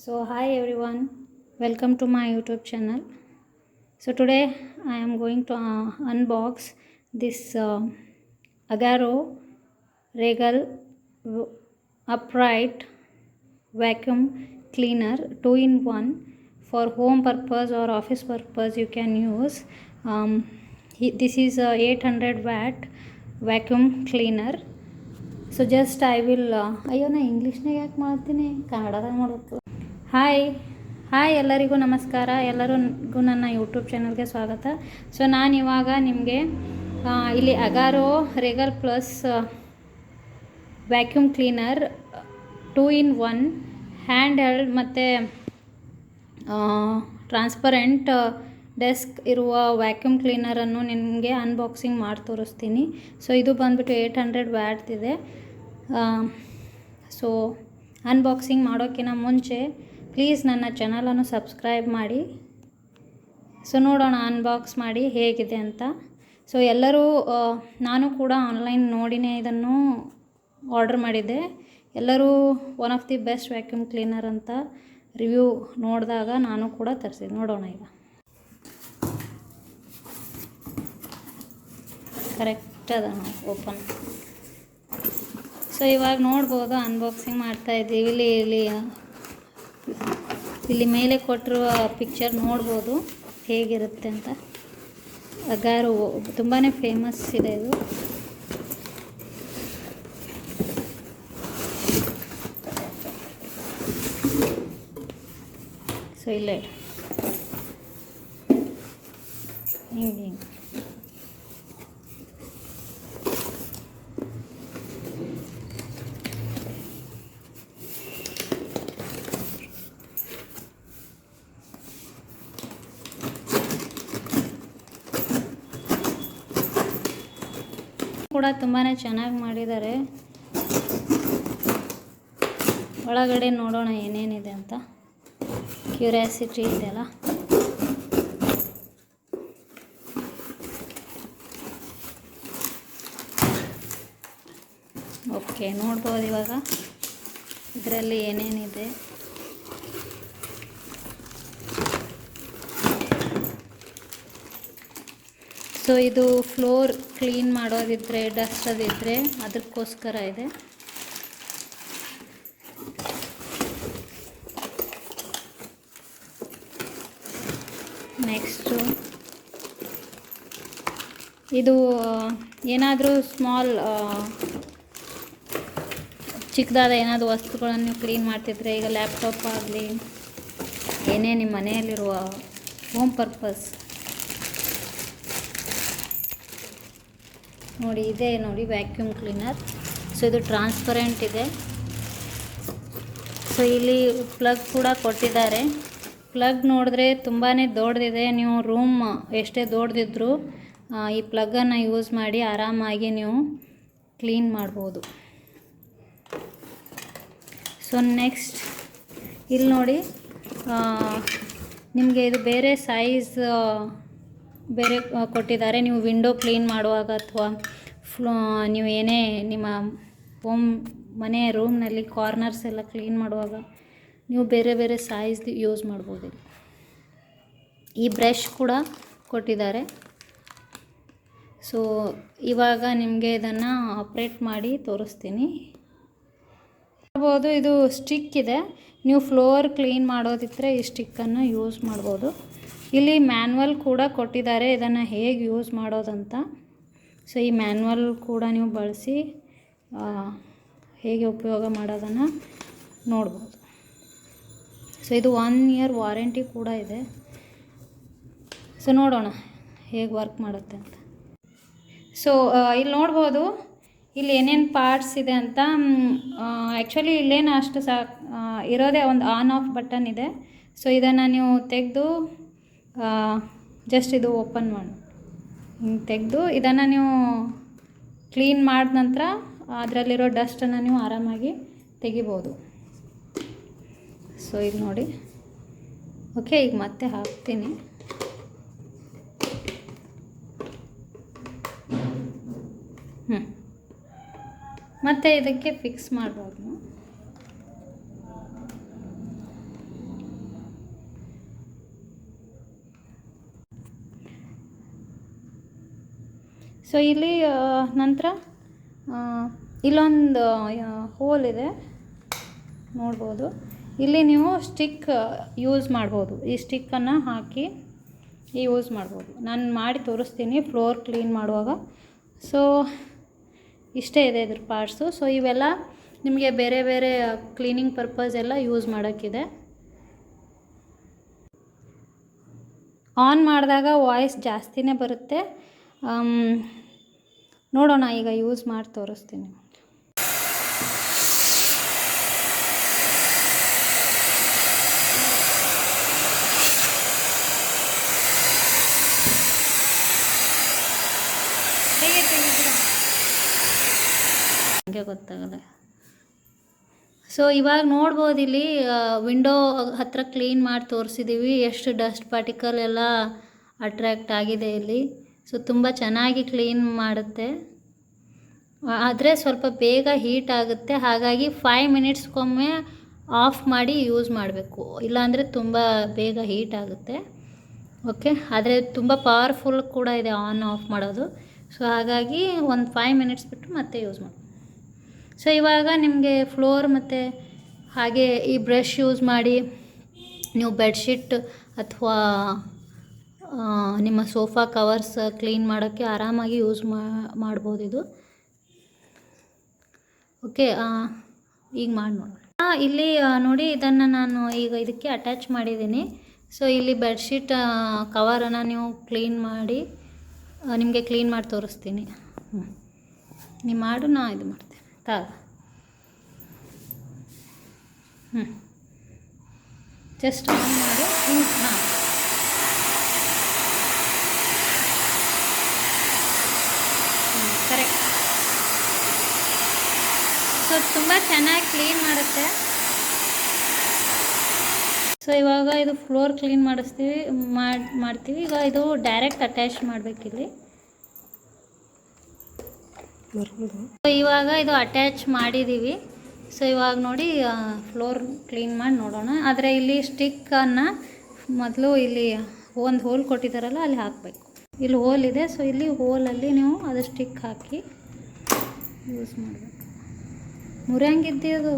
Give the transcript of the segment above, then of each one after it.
So hi everyone, welcome to my YouTube channel. So today I am going to unbox this Agaro Regal upright vacuum cleaner 2-in-1 for home purpose or office purpose you can use. This is a 800 watt vacuum cleaner. So just I will ಅಯ್ಯೋ ನಾ ಇಂಗ್ಲೀಷ್ನಾಗ ಯಾಕೆ ಮಾಡ್ತೀನಿ, ಕನ್ನಡದಾಗ ಮಾಡೋದು. Hi ಎಲ್ಲರಿಗೂ ನಮಸ್ಕಾರ. ಎಲ್ಲರಿಗೂ ನನ್ನ ಯೂಟ್ಯೂಬ್ ಚಾನಲ್ಗೆ ಸ್ವಾಗತ. ಸೊ ನಾನಿವಾಗ ನಿಮಗೆ ಇಲ್ಲಿ Agaro Regal plus vacuum cleaner 2-in-1 hand held ಮತ್ತು ಟ್ರಾನ್ಸ್ಪರೆಂಟ್ ಡೆಸ್ಕ್ ಇರುವ ವ್ಯಾಕ್ಯೂಮ್ ಕ್ಲೀನರನ್ನು ನಿಮಗೆ ಅನ್ಬಾಕ್ಸಿಂಗ್ ಮಾಡಿ ತೋರಿಸ್ತೀನಿ. ಸೊ ಇದು ಬಂದುಬಿಟ್ಟು 800 ವ್ಯಾಟ್ ಇದೆ. ಸೊ ಅನ್ಬಾಕ್ಸಿಂಗ್ ಮಾಡೋಕ್ಕಿಂತ ಮುಂಚೆ ಪ್ಲೀಸ್ ನನ್ನ ಚಾನಲನ್ನು ಸಬ್ಸ್ಕ್ರೈಬ್ ಮಾಡಿ. ಸೊ ನೋಡೋಣ ಅನ್ಬಾಕ್ಸ್ ಮಾಡಿ ಹೇಗಿದೆ ಅಂತ. ಸೊ ಎಲ್ಲರೂ ನಾನು ಕೂಡ ಆನ್ಲೈನ್ ನೋಡಿನೇ ಇದನ್ನು ಆರ್ಡರ್ ಮಾಡಿದ್ದೆ. ಎಲ್ಲರೂ one of the best vacuum cleaner ಅಂತ ರಿವ್ಯೂ ನೋಡಿದಾಗ ನಾನು ಕೂಡ ತರಿಸಿದೆ. ನೋಡೋಣ ಈಗ ಕರೆಕ್ಟ್ ಅದ ಓಪನ್. ಸೊ ಇವಾಗ ನೋಡ್ಬೋದು ಅನ್ಬಾಕ್ಸಿಂಗ್ ಮಾಡ್ತಾಯಿದ್ದೀವಿ. ಇಲ್ಲಿ ಮೇಲೆ ಕೊಟ್ಟಿರುವ ಪಿಕ್ಚರ್ ನೋಡ್ಬೋದು ಹೇಗಿರುತ್ತೆ ಅಂತ. ಅಗಾರೋ ತುಂಬಾ ಫೇಮಸ್ ಇದೆ ಇದು. ಸೊ ಇಲ್ಲೇ ಹಿಂಗೆ ಕೂಡ ತುಂಬಾ ಚೆನ್ನಾಗಿ ಮಾಡಿದ್ದಾರೆ. ಒಳಗಡೆ ನೋಡೋಣ ಏನೇನಿದೆ ಅಂತ. ಕ್ಯೂರಿಯಾಸಿಟಿ ಇದೆಯಲ್ಲ. ಓಕೆ, ನೋಡ್ಬೋದು ಇವಾಗ ಇದರಲ್ಲಿ ಏನೇನಿದೆ. ಸೊ ಇದು ಫ್ಲೋರ್ ಕ್ಲೀನ್ ಮಾಡೋದಿದ್ರೆ, ಡಸ್ಟ್ ಅದಿದ್ದರೆ ಅದಕ್ಕೋಸ್ಕರ ಇದೆ. ನೆಕ್ಸ್ಟು ಇದು ಏನಾದರೂ ಸ್ಮಾಲ್ ಚಿಕ್ಕದಾದ ಏನಾದರೂ ವಸ್ತುಗಳನ್ನು ಕ್ಲೀನ್ ಮಾಡ್ತಿದ್ರೆ, ಈಗ ಲ್ಯಾಪ್ಟಾಪ್ ಆಗಲಿ ಏನೇ ನಿಮ್ಮ ಮನೆಯಲ್ಲಿರುವ ಹೋಮ್ ಪರ್ಪಸ್ ನೋಡಿ, ಇದೆ ನೋಡಿ ವ್ಯಾಕ್ಯೂಮ್ ಕ್ಲೀನರ್. ಸೊ ಇದು ಟ್ರಾನ್ಸ್ಪರೆಂಟ್ ಇದೆ. ಸೊ ಇಲ್ಲಿ ಪ್ಲಗ್ ಕೂಡ ಕೊಟ್ಟಿದ್ದಾರೆ. ಪ್ಲಗ್ ನೋಡಿದ್ರೆ ತುಂಬಾ ದೊಡ್ಡದಿದೆ. ನೀವು ರೂಮ್ ಎಷ್ಟೇ ದೊಡ್ಡದಿದ್ರೂ ಈ ಪ್ಲಗ್ಗನ್ನು ಯೂಸ್ ಮಾಡಿ ಆರಾಮಾಗಿ ನೀವು ಕ್ಲೀನ್ ಮಾಡ್ಬೋದು. ಸೊ ನೆಕ್ಸ್ಟ್ ಇಲ್ಲಿ ನೋಡಿ, ನಿಮಗೆ ಇದು ಬೇರೆ ಸೈಜ್ ಬೇರೆ ಕೊಟ್ಟಿದ್ದಾರೆ. ನೀವು ವಿಂಡೋ ಕ್ಲೀನ್ ಮಾಡುವಾಗ ಅಥವಾ ನೀವು ಏನೇ ನಿಮ್ಮ ಮನೆ ರೂಮ್ನಲ್ಲಿ ಕಾರ್ನರ್ಸ್ ಎಲ್ಲ ಕ್ಲೀನ್ ಮಾಡುವಾಗ ನೀವು ಬೇರೆ ಬೇರೆ ಸೈಜ್ ಯೂಸ್ ಮಾಡ್ಬೋದು. ಈ ಬ್ರಷ್ ಕೂಡ ಕೊಟ್ಟಿದ್ದಾರೆ. ಸೊ ಇವಾಗ ನಿಮಗೆ ಇದನ್ನು ಆಪ್ರೇಟ್ ಮಾಡಿ ತೋರಿಸ್ತೀನಿ. ನೋಡ್ಬೋದು ಇದು ಸ್ಟಿಕ್ ಇದೆ. ನೀವು ಫ್ಲೋರ್ ಕ್ಲೀನ್ ಮಾಡೋದಿದ್ರೆ ಈ ಸ್ಟಿಕ್ಕನ್ನು ಯೂಸ್ ಮಾಡ್ಬೋದು. ಇಲ್ಲಿ ಮ್ಯಾನ್ಯಲ್ ಕೂಡ ಕೊಟ್ಟಿದ್ದಾರೆ ಇದನ್ನು ಹೇಗೆ ಯೂಸ್ ಮಾಡೋದಂತ. ಸೊ ಈ ಮ್ಯಾನ್ಯಲ್ ಕೂಡ ನೀವು ಬಳಸಿ ಹೇಗೆ ಉಪಯೋಗ ಮಾಡೋದನ್ನು ನೋಡ್ಬೋದು. ಸೊ ಇದು 1 year ವಾರಂಟಿ ಕೂಡ ಇದೆ. ಸೊ ನೋಡೋಣ ಹೇಗೆ ವರ್ಕ್ ಮಾಡುತ್ತೆ ಅಂತ. ಸೊ ಇಲ್ಲಿ ನೋಡ್ಬೋದು ಇಲ್ಲಿ ಏನೇನು ಪಾರ್ಟ್ಸ್ ಇದೆ ಅಂತ. ಆ್ಯಕ್ಚುಲಿ ಇಲ್ಲೇನು ಅಷ್ಟು ಇರೋದೇ ಒಂದು ಆನ್ ಆಫ್ ಬಟನ್ ಇದೆ. ಸೊ ಇದನ್ನು ನೀವು ತೆಗೆದು ಜಸ್ಟ್ ಇದು ಓಪನ್ ಮಾಡಿ ಹಿಂಗೆ ತೆಗೆದು ಇದನ್ನು ನೀವು ಕ್ಲೀನ್ ಮಾಡಿದ ನಂತರ ಅದರಲ್ಲಿರೋ ಡಸ್ಟನ್ನು ನೀವು ಆರಾಮಾಗಿ ತೆಗಿಬೋದು. ಸೊ ಈಗ ನೋಡಿ, ಓಕೆ ಈಗ ಮತ್ತೆ ಹಾಕ್ತೀನಿ. ಮತ್ತು ಇದಕ್ಕೆ ಫಿಕ್ಸ್ ಮಾಡ್ಬೋದು. ಸೊ ಇಲ್ಲಿ ನಂತರ ಇಲ್ಲೊಂದು ಹೋಲ್ ಇದೆ ನೋಡ್ಬೋದು. ಇಲ್ಲಿ ನೀವು ಸ್ಟಿಕ್ ಯೂಸ್ ಮಾಡ್ಬೋದು. ಈ ಸ್ಟಿಕ್ಕನ್ನು ಹಾಕಿ ಯೂಸ್ ಮಾಡ್ಬೋದು. ನಾನು ಮಾಡಿ ತೋರಿಸ್ತೀನಿ ಫ್ಲೋರ್ ಕ್ಲೀನ್ ಮಾಡುವಾಗ. ಸೊ ಇಷ್ಟೇ ಇದೆ ಇದ್ರ ಪಾರ್ಟ್ಸು. ಸೊ ಇವೆಲ್ಲ ನಿಮಗೆ ಬೇರೆ ಬೇರೆ ಕ್ಲೀನಿಂಗ್ ಪರ್ಪಸ್ ಎಲ್ಲ ಯೂಸ್ ಮಾಡೋಕ್ಕಿದೆ. ಆನ್ ಮಾಡಿದಾಗ ವಾಯ್ಸ್ ಜಾಸ್ತಿನೇ ಬರುತ್ತೆ. ನೋಡೋಣ, ಈಗ ಯೂಸ್ ಮಾಡಿ ತೋರಿಸ್ತೀನಿ. ಗೊತ್ತಾಗಲ್ಲ. ಸೊ ಇವಾಗ ನೋಡ್ಬೋದು ಇಲ್ಲಿ ವಿಂಡೋ ಹತ್ರ ಕ್ಲೀನ್ ಮಾಡಿ ತೋರಿಸಿದ್ದೀವಿ. ಎಷ್ಟು ಡಸ್ಟ್ ಪಾರ್ಟಿಕಲ್ ಎಲ್ಲ ಅಟ್ರ್ಯಾಕ್ಟ್ ಆಗಿದೆ ಇಲ್ಲಿ. ಸೊ ತುಂಬ ಚೆನ್ನಾಗಿ ಕ್ಲೀನ್ ಮಾಡುತ್ತೆ. ಆದರೆ ಸ್ವಲ್ಪ ಬೇಗ ಹೀಟ್ ಆಗುತ್ತೆ. ಹಾಗಾಗಿ 5 ಮಿನಿಟ್ಸ್ಗೊಮ್ಮೆ ಆಫ್ ಮಾಡಿ ಯೂಸ್ ಮಾಡಬೇಕು, ಇಲ್ಲಾಂದರೆ ತುಂಬ ಬೇಗ ಹೀಟ್ ಆಗುತ್ತೆ. ಓಕೆ, ಆದರೆ ತುಂಬ ಪವರ್ಫುಲ್ ಕೂಡ ಇದೆ ಆನ್ ಆಫ್ ಮಾಡೋದು. ಸೊ ಹಾಗಾಗಿ ಒಂದು 5 ಮಿನಿಟ್ಸ್ ಬಿಟ್ಟು ಮತ್ತೆ ಯೂಸ್ ಮಾಡಿ. ಸೊ ಇವಾಗ ನಿಮಗೆ ಫ್ಲೋರ್ ಮತ್ತು ಹಾಗೆ ಈ ಬ್ರಷ್ ಯೂಸ್ ಮಾಡಿ ನೀವು ಬೆಡ್ಶೀಟ್ ಅಥವಾ ನಿಮ್ಮ ಸೋಫಾ ಕವರ್ಸ್ ಕ್ಲೀನ್ ಮಾಡೋಕ್ಕೆ ಆರಾಮಾಗಿ ಯೂಸ್ ಮಾಡ್ಬೋದು ಇದು. ಓಕೆ, ಈಗ ಮಾಡಿ ನೋಡೋಣ. ಇಲ್ಲಿ ನೋಡಿ, ಇದನ್ನು ನಾನು ಈಗ ಇದಕ್ಕೆ ಅಟ್ಯಾಚ್ ಮಾಡಿದ್ದೀನಿ. ಸೊ ಇಲ್ಲಿ ಬೆಡ್ಶೀಟ್ ಕವರನ್ನು ನೀವು ಕ್ಲೀನ್ ಮಾಡಿ ನಿಮಗೆ ಕ್ಲೀನ್ ಮಾಡಿ ತೋರಿಸ್ತೀನಿ. ನೀವು ಮಾಡು, ನಾ ಇದು ಮಾಡ್ತೀನಿ. ಜಸ್ಟ್ ಆನ್ ಮಾಡಿ. ಹಾಂ, ಕರೆಕ್ಟ್. ಸೊ ತುಂಬ ಚೆನ್ನಾಗಿ ಕ್ಲೀನ್ ಮಾಡುತ್ತೆ. ಸೊ ಇವಾಗ ಇದು ಫ್ಲೋರ್ ಕ್ಲೀನ್ ಮಾಡ್ತೀವಿ. ಈಗ ಇದು ಡೈರೆಕ್ಟ್ ಅಟ್ಯಾಚ್ ಮಾಡಬೇಕಿಲ್ಲಿ. ಇವಾಗ ಇದು ಅಟ್ಯಾಚ್ ಮಾಡಿದ್ದೀವಿ. ಸೊ ಇವಾಗ ನೋಡಿ ಫ್ಲೋರ್ ಕ್ಲೀನ್ ಮಾಡಿ ನೋಡೋಣ. ಆದರೆ ಇಲ್ಲಿ ಸ್ಟಿಕ್ಕನ್ನು ಮೊದಲು ಇಲ್ಲಿ ಒಂದು ಹೋಲ್ ಕೊಟ್ಟಿದ್ದಾರಲ್ಲ ಅಲ್ಲಿ ಹಾಕಬೇಕು. ಇಲ್ಲಿ ಹೋಲ್ ಇದೆ. ಸೊ ಇಲ್ಲಿ ಹೋಲಲ್ಲಿ ನೀವು ಅದು ಸ್ಟಿಕ್ ಹಾಕಿ ಯೂಸ್ ಮಾಡಬೇಕು. ಮುರಿಯಂಗಿದ್ದೆ ಅದು.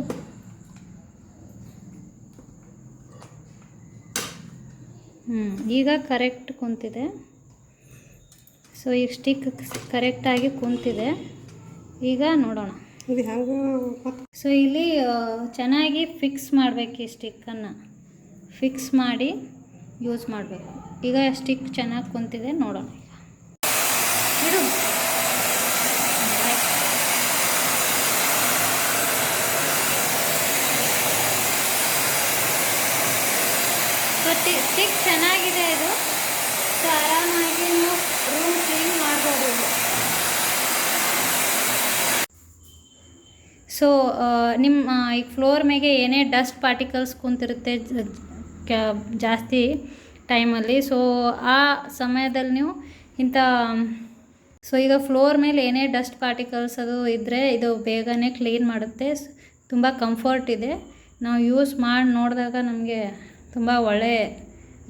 ಈಗ ಕರೆಕ್ಟ್ ಕುಂತಿದೆ. ಸೊ ಈಗ ಸ್ಟಿಕ್ ಕರೆಕ್ಟಾಗಿ ಕುಂತಿದೆ. ಈಗ ನೋಡೋಣ. ಸೊ ಇಲ್ಲಿ ಚೆನ್ನಾಗಿ ಫಿಕ್ಸ್ ಮಾಡಬೇಕು. ಈ ಸ್ಟಿಕ್ಕನ್ನು ಫಿಕ್ಸ್ ಮಾಡಿ ಯೂಸ್ ಮಾಡಬೇಕು. ಈಗ ಸ್ಟಿಕ್ ಚೆನ್ನಾಗಿ ಕುಂತಿದೆ, ನೋಡೋಣ. ಇಡು. ಸೊ ಸ್ಟಿಕ್ ಚೆನ್ನಾಗಿದೆ ಇದು. ಸೊ ಆರಾಮಾಗಿ ನೀವು ರೂಮ್ ಕ್ಲೀನ್ ಮಾಡ್ಬೋದು. ಸೊ ನಿಮ್ಮ ಈ ಫ್ಲೋರ್ ಮೇಲೆ ಏನೇ ಡಸ್ಟ್ ಪಾರ್ಟಿಕಲ್ಸ್ ಕುಂತಿರುತ್ತೆ ಜಾಸ್ತಿ ಟೈಮಲ್ಲಿ. ಸೊ ಆ ಸಮಯದಲ್ಲಿ ನೀವು ಸೊ ಈಗ ಫ್ಲೋರ್ ಮೇಲೆ ಏನೇ ಡಸ್ಟ್ ಪಾರ್ಟಿಕಲ್ಸ್ ಅದು ಇದ್ದರೆ ಇದು ಬೇಗನೆ ಕ್ಲೀನ್ ಮಾಡುತ್ತೆ. ತುಂಬ ಕಂಫರ್ಟ್ ಇದೆ. ನಾವು ಯೂಸ್ ಮಾಡಿ ನೋಡಿದಾಗ ನಮಗೆ ತುಂಬ ಒಳ್ಳೆ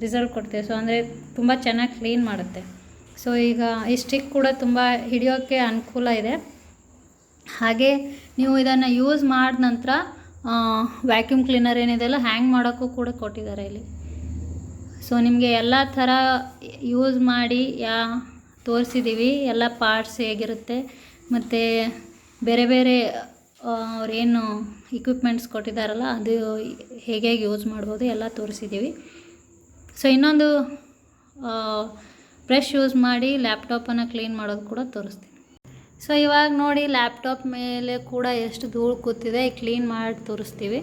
ರಿಸಲ್ಟ್ ಕೊಡ್ತೇವೆ. ಸೊ ಅಂದರೆ ತುಂಬ ಚೆನ್ನಾಗಿ ಕ್ಲೀನ್ ಮಾಡುತ್ತೆ. ಸೊ ಈಗ ಈ ಸ್ಟಿಕ್ ಕೂಡ ತುಂಬ ಹಿಡಿಯೋಕ್ಕೆ ಅನುಕೂಲ ಇದೆ. ಹಾಗೆ ನೀವು ಇದನ್ನು ಯೂಸ್ ಮಾಡಿದ ನಂತರ ವ್ಯಾಕ್ಯೂಮ್ ಕ್ಲೀನರ್ ಏನಿದೆಲ್ಲ ಹ್ಯಾಂಗ್ ಮಾಡೋಕ್ಕೂ ಕೂಡ ಕೊಟ್ಟಿದ್ದಾರೆ ಇಲ್ಲಿ. ಸೊ ನಿಮಗೆ ಎಲ್ಲ ಥರ ಯೂಸ್ ಮಾಡಿ ತೋರಿಸಿದ್ದೀವಿ. ಎಲ್ಲ ಪಾರ್ಟ್ಸ್ ಹೇಗಿರುತ್ತೆ ಮತ್ತು ಬೇರೆ ಬೇರೆ ಅವ್ರೇನು ಇಕ್ವಿಪ್ಮೆಂಟ್ಸ್ ಕೊಟ್ಟಿದ್ದಾರಲ್ಲ ಅದು ಹೇಗೆ ಯೂಸ್ ಮಾಡ್ಬೋದು ಎಲ್ಲ ತೋರಿಸಿದ್ದೀವಿ. ಸೊ ಇನ್ನೊಂದು ಬ್ರಷ್ ಯೂಸ್ ಮಾಡಿ ಲ್ಯಾಪ್ಟಾಪನ್ನು ಕ್ಲೀನ್ ಮಾಡೋದು ಕೂಡ ತೋರಿಸ್ತೀನಿ. ಸೊ ಇವಾಗ ನೋಡಿ, ಲ್ಯಾಪ್ಟಾಪ್ ಮೇಲೆ ಕೂಡ ಎಷ್ಟು ಧೂಳು ಕೂತಿದೆ, ಕ್ಲೀನ್ ಮಾಡಿ ತೋರಿಸ್ತೀವಿ.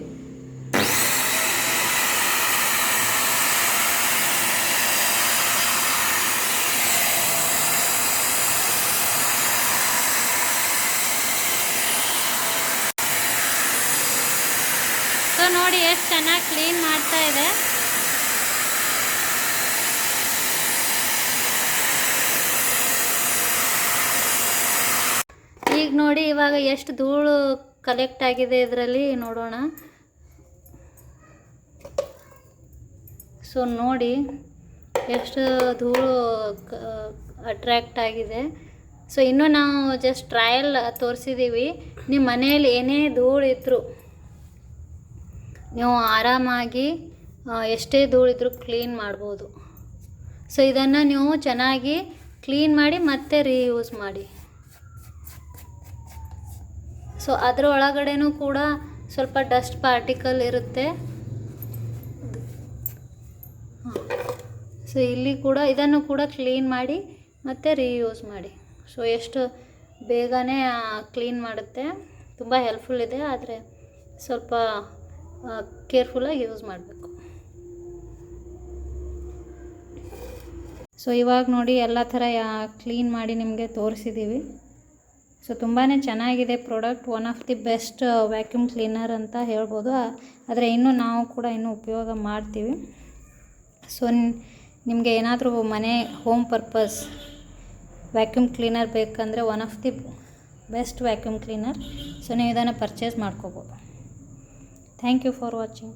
ಸೊ ನೋಡಿ ಎಷ್ಟು ಚೆನ್ನಾಗಿ ಕ್ಲೀನ್ ಮಾಡ್ತಾ ಇದೆ. ಈಗ ನೋಡಿ, ಇವಾಗ ಎಷ್ಟು ಧೂಳು ಕಲೆಕ್ಟ್ ಆಗಿದೆ ಇದರಲ್ಲಿ ನೋಡೋಣ. ಸೊ ನೋಡಿ ಎಷ್ಟು ಧೂಳು ಅಟ್ರ್ಯಾಕ್ಟ್ ಆಗಿದೆ. ಸೊ ಇನ್ನೂ ನಾವು ಜಸ್ಟ್ ಟ್ರಯಲ್ ತೋರಿಸಿದ್ದೀವಿ. ನಿಮ್ಮ ಮನೆಯಲ್ಲಿ ಏನೇ ಧೂಳಿದ್ರು ನೀವು ಆರಾಮಾಗಿ ಎಷ್ಟೇ ಧೂಳಿದ್ರು ಕ್ಲೀನ್ ಮಾಡ್ಬೋದು. ಸೊ ಇದನ್ನು ನೀವು ಚೆನ್ನಾಗಿ ಕ್ಲೀನ್ ಮಾಡಿ ಮತ್ತೆ ರೀಯೂಸ್ ಮಾಡಿ. ಸೊ ಅದರ ಒಳಗಡೆನೂ ಕೂಡ ಸ್ವಲ್ಪ ಡಸ್ಟ್ ಪಾರ್ಟಿಕಲ್ ಇರುತ್ತೆ. ಸೊ ಇಲ್ಲಿ ಕೂಡ ಇದನ್ನು ಕೂಡ ಕ್ಲೀನ್ ಮಾಡಿ ಮತ್ತು ರೀಯೂಸ್ ಮಾಡಿ. ಸೊ ಎಷ್ಟು ಬೇಗನೆ ಕ್ಲೀನ್ ಮಾಡುತ್ತೆ, ತುಂಬ ಹೆಲ್ಪ್ಫುಲ್ ಇದೆ. ಆದರೆ ಸ್ವಲ್ಪ ಕೇರ್ಫುಲ್ಲಾಗಿ ಯೂಸ್ ಮಾಡಬೇಕು. ಸೊ ಇವಾಗ ನೋಡಿ ಎಲ್ಲ ಥರ ಕ್ಲೀನ್ ಮಾಡಿ ನಿಮಗೆ ತೋರಿಸಿದ್ದೀವಿ. ಸೊ ತುಂಬಾ ಚೆನ್ನಾಗಿದೆ product. One of the best vacuum cleaner ಅಂತ ಹೇಳ್ಬೋದು. ಆದರೆ ಇನ್ನೂ ನಾವು ಕೂಡ ಇನ್ನೂ ಉಪಯೋಗ ಮಾಡ್ತೀವಿ. ಸೊ ನಿಮಗೆ ಏನಾದರೂ ಮನೆ ಹೋಮ್ ಪರ್ಪಸ್ ವ್ಯಾಕ್ಯೂಮ್ ಕ್ಲೀನರ್ ಬೇಕಂದರೆ one of the best vacuum cleaner. So ನೀವು ಇದನ್ನು ಪರ್ಚೇಸ್ ಮಾಡ್ಕೋಬೋದು. Thank you for watching.